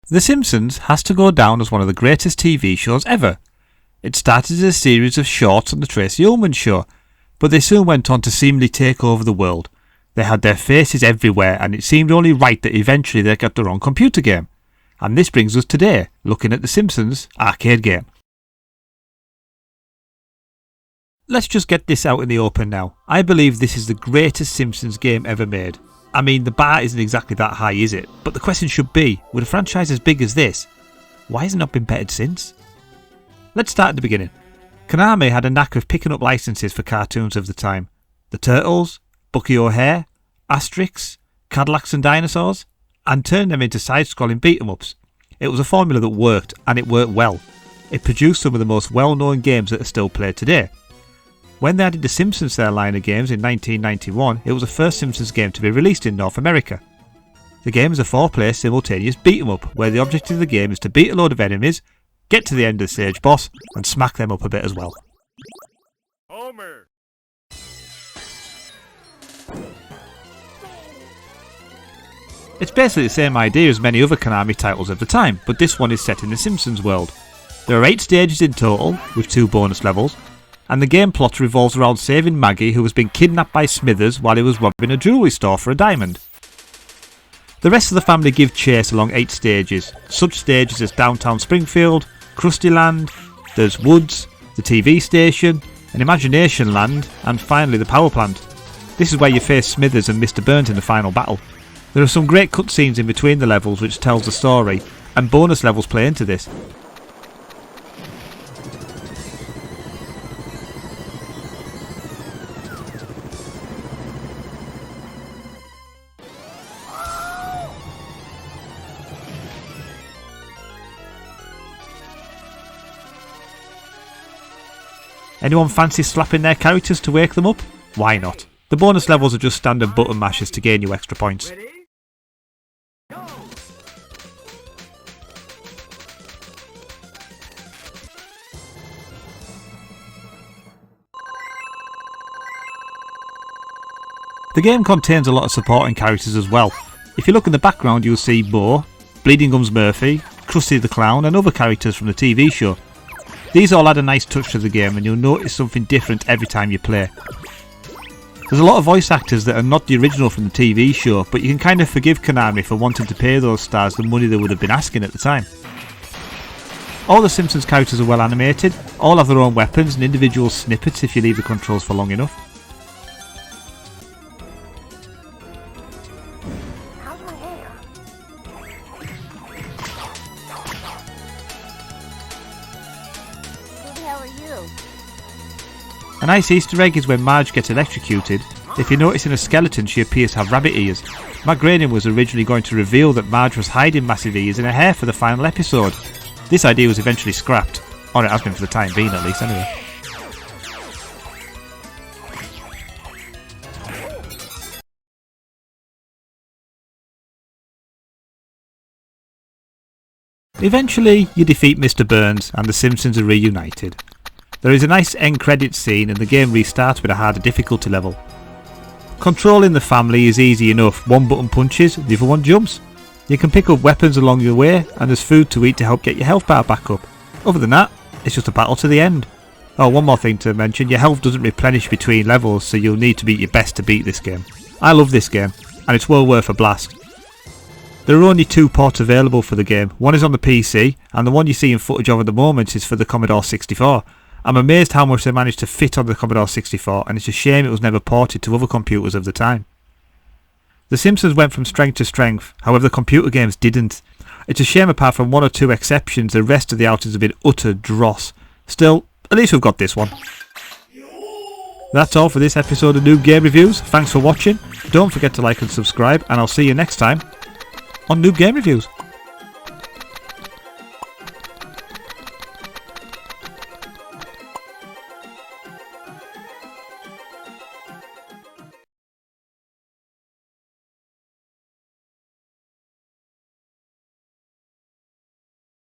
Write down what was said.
The Simpsons has to go down as one of the greatest TV shows ever. It started as a series of shorts on the Tracy Ullman Show, but they soon went on to seemingly take over the world. They had their faces everywhere, and it seemed only right that eventually they got their own computer game. And this brings us today, looking at the Simpsons Arcade game. Let's just get this out in the open now. I believe this is the greatest Simpsons game ever made. I mean, the bar isn't exactly that high, is it? But the question should be, with a franchise as big as this, why has it not been bettered since? Let's start at the beginning. Konami had a knack of picking up licenses for cartoons of the time. The Turtles, Bucky O'Hare, Asterix, Cadillacs and Dinosaurs, and turned them into side-scrolling beat-em-ups. It was a formula that worked, and it worked well. It produced some of the most well-known games that are still played today. When they added the Simpsons to their line of games in 1991, it was the first Simpsons game to be released in North America. The game is a 4-player simultaneous beat-em-up, where the objective of the game is to beat a load of enemies, get to the end of the stage boss, and smack them up a bit as well. Homer. It's basically the same idea as many other Konami titles of the time, but this one is set in the Simpsons world. There are 8 stages in total, with 2 bonus levels, and the game plot revolves around saving Maggie, who has been kidnapped by Smithers while he was robbing a jewellery store for a diamond. The rest of the family give chase along 8 stages, such stages as Downtown Springfield, Krusty Land, there's Woods, the TV station, an Imagination Land, and finally the power plant. This is where you face Smithers and Mr. Burns in the final battle. There are some great cutscenes in between the levels which tells the story, and bonus levels play into this. Anyone fancy slapping their characters to wake them up? Why not? The bonus levels are just standard button mashes to gain you extra points. Ready? Go. The game contains a lot of supporting characters as well. If you look in the background you'll see Bo, Bleeding Gums Murphy, Krusty the Clown and other characters from the TV show. These all add a nice touch to the game and you'll notice something different every time you play. There's a lot of voice actors that are not the original from the TV show, but you can kind of forgive Konami for wanting to pay those stars the money they would have been asking at the time. All the Simpsons characters are well animated, all have their own weapons and individual snippets if you leave the controls for long enough. How's my hair? Who the hell are you? A nice Easter egg is when Marge gets electrocuted. If you notice in a skeleton she appears to have rabbit ears. Matt Groening was originally going to reveal that Marge was hiding massive ears in her hair for the final episode. This idea was eventually scrapped, or it has been for the time being at least anyway. Eventually you defeat Mr. Burns and the Simpsons are reunited. There is a nice end credits scene and the game restarts with a harder difficulty level. Controlling the family is easy enough, one button punches, the other one jumps. You can pick up weapons along your way and there's food to eat to help get your health bar back up. Other than that, it's just a battle to the end. Oh, one more thing to mention, your health doesn't replenish between levels so you'll need to be at your best to beat this game. I love this game and it's well worth a blast. There are only 2 ports available for the game, one is on the PC and the one you see in footage of at the moment is for the Commodore 64. I'm amazed how much they managed to fit on the Commodore 64 and it's a shame it was never ported to other computers of the time. The Simpsons went from strength to strength, however the computer games didn't. It's a shame apart from 1 or 2 exceptions, the rest of the outings have been utter dross. Still, at least we've got this one. That's all for this episode of Noob Game Reviews. Thanks for watching, don't forget to like and subscribe and I'll see you next time on Noob Game Reviews.